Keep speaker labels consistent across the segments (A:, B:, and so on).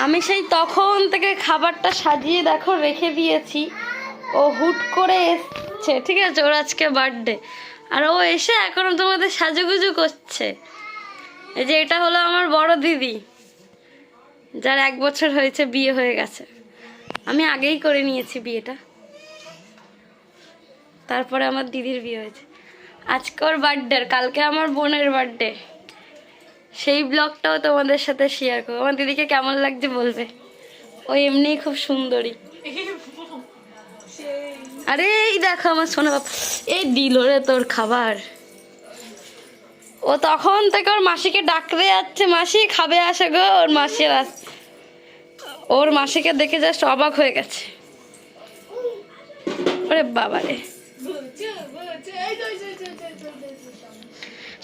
A: আমি সেই তখন থেকে খাবারটা সাজিয়ে দেখো রেখে দিয়েছি। ও হুট করে এসছে, ঠিক আছে, ওর আজকে বার্থডে, আর ও এসে এখনো তোমাদের সাজুগুজু করছে। এই যে এটা হলো আমার বড় দিদি, যার 1 বছর হয়েছে বিয়ে হয়ে গেছে। আমি আগেই করে নিয়েছি বিয়েটা, তারপরে আমার দিদির বিয়ে হয়েছে। আজকে ওর বার্থডে, কালকে আমার বোনের বার্থডে। সেই ব্লগটাও তোমাদের সাথে শেয়ার করবো। আমার দিদিকে কেমন লাগছে বলবে, ও এমনিই খুব সুন্দরী। আরে এই দেখো আমার সোনা বাবা, এই দিল রে তোর খাবার। ও তখন থেকে ওর মাসিকে ডাকতে যাচ্ছে, মাসি খাবে আসে গো। ওর মাসিকে দেখে জাস্ট অবাক হয়ে গেছে। ওরে বাবা রে,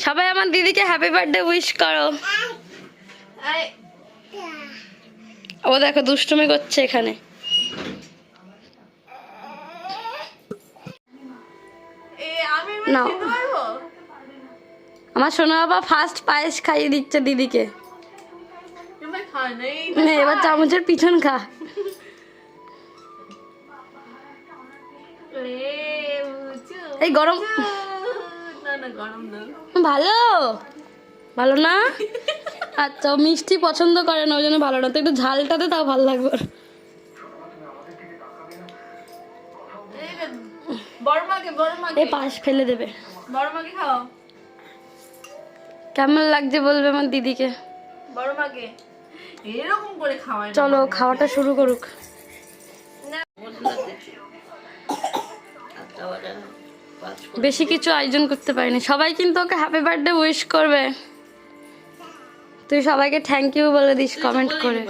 A: সবাই আমার দিদিকে হ্যাপি বার্থডে উইশ করো। ও দেখো দুষ্টুমি করছে এখানে। নাও, আমার সোনা বাবা ফার্স্ট পায়েস খাইয়ে দিচ্ছে দিদিকে। এবার চামচের পিছন খা। এই গরম, ভালো ভালো না? আচ্ছা, ও মিষ্টি পছন্দ করে না, ওই জন্য ভালো না। তো একটু ঝালটাতে তাও ভালো লাগবে। এই পাশ ফেলে দেবে। কেমন লাগছে বলবে আমার দিদিকে। চলো খাওয়াটা শুরু করুক। বেশি কিছু আয়োজন করতে পারিনি, সবাই কিন্তু ওকে হ্যাপি বার্থডে উইশ করবে। তুই সবাইকে থ্যাংক ইউ বলে দিস কমেন্ট করে।